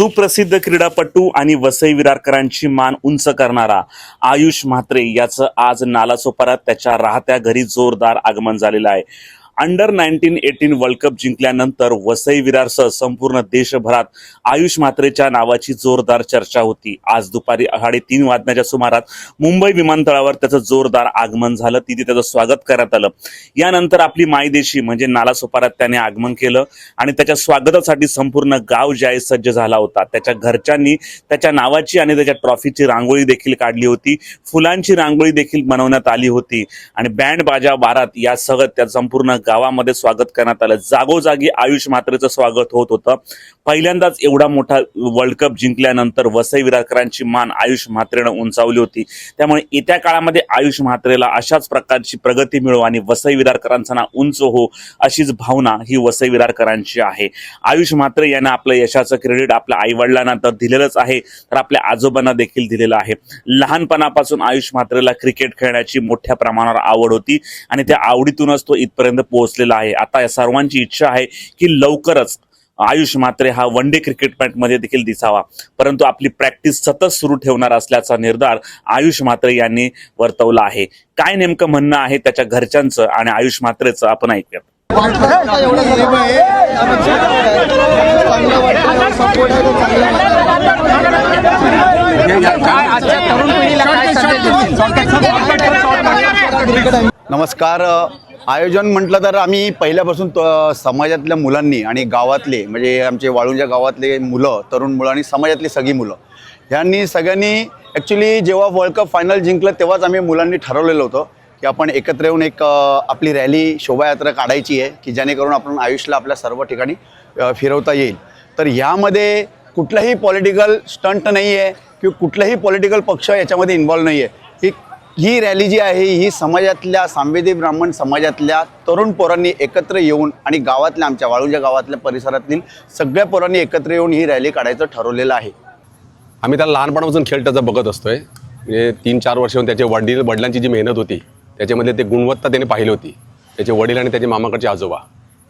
सुप्रसिद्ध क्रीडापटू आणि वसई विरारकरांची मान उंच करणारा आयुष म्हात्रे याचं आज नालासोपाऱ्यात त्याच्या राहत्या घरी जोरदार आगमन झालेलं आहे। अंडर 19-18 वर्ल्ड कप जिंकल्यानंतर वसई विरारसह संपूर्ण देशभरात आयुष म्हात्रेच्या नावाची जोरदार चर्चा होती। आज दुपारी 3:30 वाजण्याच्या सुमारास मुंबई विमानतळावर त्याचं जोरदार आगमन झालं। तिथे त्याचं स्वागत करण्यात आलं। यानंतर आपली मायदेशी म्हणजे नालासोपाऱ्यात त्याने आगमन केलं आणि त्याच्या स्वागतासाठी संपूर्ण गाव जे आहे सज्ज झाला होता। त्याच्या घरच्यांनी त्याच्या नावाची आणि त्याच्या ट्रॉफीची रांगोळी देखील काढली होती, फुलांची रांगोळी देखील बनवण्यात आली होती आणि बँड बाजा बारात यासह त्या संपूर्ण गावामध्ये स्वागत करण्यात आलं। जागोजागी आयुष म्हात्रेचं स्वागत होत होतं। पहिल्यांदाच एवढा मोठा वर्ल्ड कप जिंकल्यानंतर वसई विरारकरांची मान आयुष म्हात्रेनं उंचावली होती। त्यामुळे येत्या काळामध्ये आयुष म्हात्रेला अशाच प्रकारची प्रगती मिळो आणि वसई विरारकरांचं नाव उंच हो अशीच भावना ही वसई विरारकरांची आहे। आयुष म्हात्रे यांना आपलं यशाचं क्रेडिट आपल्या आईवडिलांना तर दिलेलंच आहे, तर आपल्या आजोबांना देखील दिलेलं आहे। लहानपणापासून आयुष म्हात्रेला क्रिकेट खेळण्याची मोठ्या प्रमाणावर आवड होती आणि त्या आवडीतूनच तो इथपर्यंत पोहोचलेला आहे। आता या सर्वांची इच्छा आहे की लवकरच आयुष म्हात्रे हा वन डे क्रिकेट मॅचमध्ये देखील दिसावा, परंतु आपली प्रॅक्टिस सतत सुरू ठेवणार असल्याचा निर्धार आयुष म्हात्रे यांनी वर्तवला आहे। काय नेमकं म्हणणं आहे त्याच्या घरच्यांचं आणि आयुष म्हात्रेचं आपण ऐकूया। नमस्कार। आयोजन म्हटलं तर आम्ही पहिल्यापासून समाजातल्या मुलांनी आणि गावातले म्हणजे आमचे वाळुंजा गावातले मुलं, तरुण मुलं आणि समाजातली सगळी मुलं यांनी सगळ्यांनी ॲक्च्युली जेव्हा वर्ल्ड कप फायनल जिंकलं तेव्हाच आम्ही मुलांनी ठरवलेलं होतं की आपण एकत्र येऊन एक आपली रॅली शोभायात्रा काढायची आहे की जेणेकरून आपण आयुषला आपल्या सर्व ठिकाणी फिरवता येईल। तर ह्यामध्ये कुठलाही पॉलिटिकल स्टंट नाही आहे किंवा कुठलाही पॉलिटिकल पक्ष याच्यामध्ये इन्व्हॉल्व नाही आहे। ही रॅली जी आहे ही समाजातल्या सांवेदी ब्राह्मण समाजातल्या तरुण पोरांनी एकत्र येऊन आणि गावातल्या आमच्या वाळुंजा गावातल्या परिसरातील सगळ्या पोरांनी एकत्र येऊन ही रॅली काढायचं ठरवलेलं आहे। आम्ही त्याला लहानपणापासून खेळ त्याचा बघत असतोय, म्हणजे 3-4 वर्षाहून त्याचे वडिलांची जी मेहनत होती त्याच्यामध्ये ते गुणवत्ता त्याने पाहिली होती। त्याचे वडील आणि त्याचे मामाकडचे आजोबा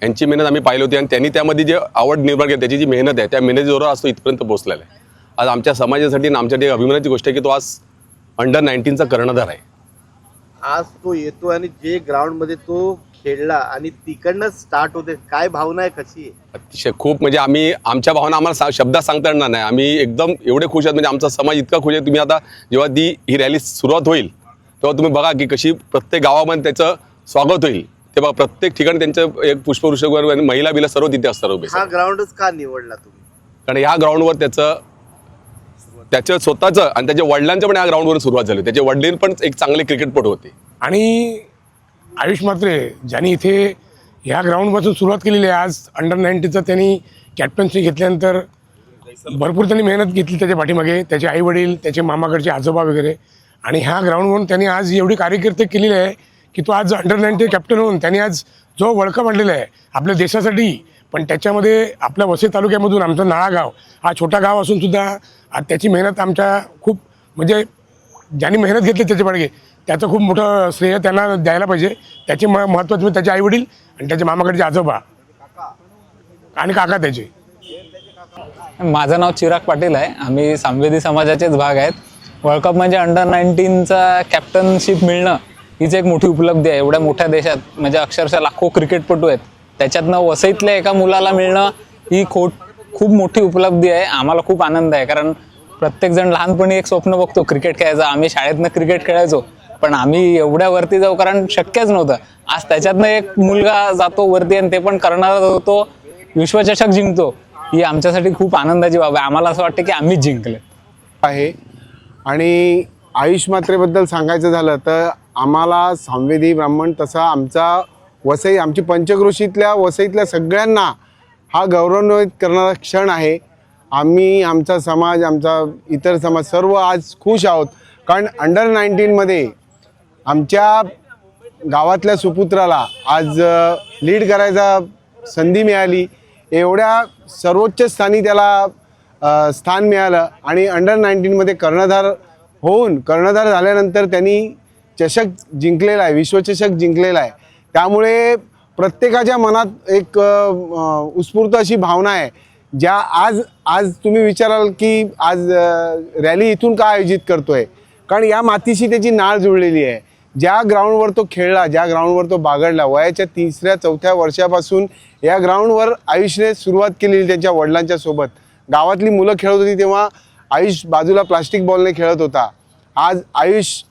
यांची मेहनत आम्ही पाहिली होती आणि त्यांनी त्यामध्ये जे आवड निर्माण केली त्याची जी मेहनत आहे त्या मेहनतीबरोबर आज तो इथपर्यंत पोहोचलेला आहे। आज आमच्या समाजासाठी आणि आमच्यासाठी अभिमानाची गोष्ट आहे की तो आज अंडर 19चा कर्णधार आहे। आज तो येतो आणि जे ग्राउंडमध्ये तो खेळला आणि तिकडनं स्टार्ट होते, काय भावना आहे, कशी आहे? अतिशय खूप, म्हणजे आम्ही आमच्या भावना आम्हाला शब्दात सांगता येणार नाही। आम्ही एकदम एवढे खुश आहोत, म्हणजे आमचा समाज इतका खुश आहे। तुम्ही आता जेव्हा ही रॅली सुरुवात होईल तेव्हा तुम्ही बघा की कशी प्रत्येक गावामध्ये त्याचं स्वागत होईल। तेव्हा प्रत्येक ठिकाणी त्यांचं एक पुष्पवृष्ठ महिला बिला सर्व तिथे असतात उभे। हा ग्राउंडच का निवडला तुम्ही? कारण ह्या ग्राउंडवर त्याचं स्वतःचं आणि त्याच्या वडिलांचं पण या ग्राउंडवर सुरुवात झाली। त्याचे वडील पण एक चांगले क्रिकेटपटू होते आणि आयुष म्हात्रे ज्यांनी इथे ह्या ग्राउंडपासून सुरुवात केलेली आहे। आज अंडर 19चं त्यांनी कॅप्टन्सी घेतल्यानंतर भरपूर त्यांनी मेहनत घेतली त्याच्या पाठीमागे, त्याचे आई वडील, त्याचे मामाकडचे आजोबा वगैरे, आणि ह्या ग्राउंडवरून त्यांनी आज एवढी कार्यकिर्दी केलेली आहे की तो आज अंडर 19 कॅप्टन होऊन त्यांनी आज जो वर्ल्ड कप आणलेला आहे आपल्या देशासाठी, पण त्याच्यामध्ये आपल्या वसई तालुक्यामधून आमचं नाळा गाव हा छोटा गाव असून सुद्धा त्याची मेहनत आमच्या खूप, म्हणजे ज्यांनी मेहनत घेतली त्याच्या पाठीमागे त्याचं खूप मोठं श्रेय त्यांना द्यायला पाहिजे। त्याचे महत्त्वाचे म्हणजे त्याचे आईवडील आणि त्याचे मामाकडचे आजोबा आणि काका त्याचे। माझं नाव चिराग पाटील आहे। आम्ही सांवेदी समाजाचेच भाग आहेत। वर्ल्ड कप म्हणजे अंडर 19चा कॅप्टनशिप मिळणं हीच एक मोठी उपलब्धी आहे। एवढ्या मोठ्या देशात म्हणजे अक्षरशः लाखो क्रिकेटपटू आहेत, त्याच्यातनं वसईतल्या एका मुलाला मिळणं ही खूप मोठी उपलब्धी आहे। आम्हाला खूप आनंद आहे, कारण प्रत्येकजण लहानपणी एक स्वप्न बघतो क्रिकेट खेळायचं। आम्ही शाळेतनं क्रिकेट खेळायचो, पण आम्ही एवढ्या वरती जाऊ कारण शक्यच नव्हतं। आज त्याच्यातनं एक मुलगा जातो वरती आणि ते पण करणारा होतो, विश्वचषक जिंकतो, ही आमच्यासाठी खूप आनंदाची बाब आहे। आम्हाला असं वाटतं की आम्हीच जिंकले आहे। आणि आयुष म्हात्रेबद्दल सांगायचं झालं तर आम्हाला सांवेदी ब्राह्मण तसा आमचा वसई, आमची पंचक्रोशीतल्या वसईतल्या सगळ्यांना हा गौरवान्वित करणारा क्षण आहे। आम्ही, आमचा समाज, आमचा इतर समाज सर्व आज खुश आहोत, कारण अंडर 19मध्ये आमच्या गावातल्या सुपुत्राला आज लीड करायचा संधी मिळाली। एवढ्या सर्वोच्च स्थानी त्याला स्थान मिळालं आणि अंडर 19मध्ये कर्णधार झाल्यानंतर त्यांनी चषक जिंकलेला आहे, विश्वचषक जिंकलेला आहे। त्यामुळे प्रत्येकाच्या मनात एक उत्स्फूर्त अशी भावना आहे ज्या आज आज तुम्ही विचाराल की आज रॅली इथून का आयोजित करतोय, कारण या मातीशी त्याची नाळ जुळलेली आहे. ज्या ग्राउंडवर तो खेळला, ज्या ग्राउंडवर तो बागडला, वयाच्या 3ऱ्या-4थ्या वर्षापासून या ग्राउंडवर आयुषने सुरुवात केलेली त्यांच्या वडिलांच्या सोबत. गावातली मुलं खेळत होती तेव्हा आयुष बाजूला प्लास्टिक बॉलने खेळत होता. आज आयुष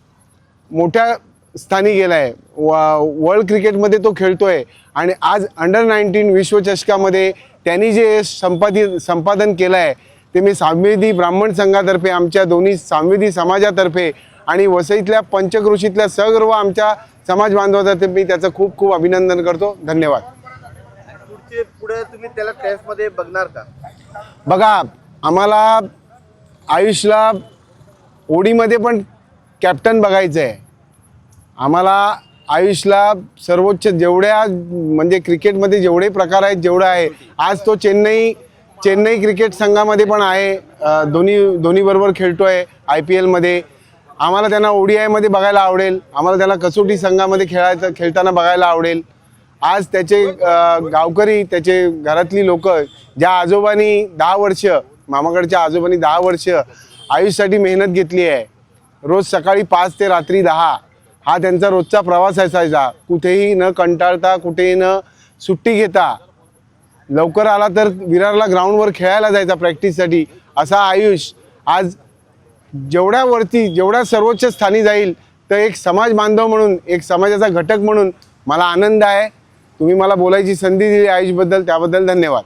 मोठ्या स्थानी गेला आहे, वर्ल्ड क्रिकेटमध्ये तो खेळतोय आणि आज अंडर-19 विश्वचषकामध्ये त्यांनी जे यश संपादन केलं आहे ते मी सामवेदी ब्राह्मण संघातर्फे, आमच्या दोन्ही सामवेदी समाजातर्फे आणि वसईतल्या पंचक्रोशीतल्या सर्व आमच्या समाज बांधवातर्फे मी त्याचं खूप खूप अभिनंदन करतो. धन्यवाद. पुढे तुम्ही त्याला टेस्टमध्ये बघणार का? बघा, आम्हाला आयुषला ओडीमध्ये पण कॅप्टन बघायचं आहे. आम्हाला आयुषला सर्वोच्च जेवढ्या म्हणजे क्रिकेटमध्ये जेवढे प्रकार आहेत जेवढं आहे, आज तो चेन्नई क्रिकेट संघामध्ये पण आहे, धोनीबरोबर खेळतो आहे IPLमध्ये. आम्हाला त्यांना ODIमध्ये बघायला आवडेल, आम्हाला त्याला कसोटी संघामध्ये खेळताना बघायला आवडेल. आज त्याचे गावकरी, त्याचे घरातली लोक, ज्या आजोबांनी 10 वर्ष, मामाकडच्या आजोबांनी 10 वर्ष आयुषसाठी मेहनत घेतली आहे, रोज सकाळी 5 ते रात्री 10 हा त्यांचा रोजचा प्रवास असायचा. कुठेही न कंटाळता, कुठेही न सुट्टी घेता, लवकर आला तर विरारला ग्राउंडवर खेळायला जायचा प्रॅक्टिससाठी. असा आयुष आज जेवढ्या सर्वोच्च स्थानी जाईल तर एक समाज बांधव म्हणून, एक समाजाचा घटक म्हणून मला आनंद आहे. तुम्ही मला बोलायची संधी दिली आयुषबद्दल, त्याबद्दल धन्यवाद.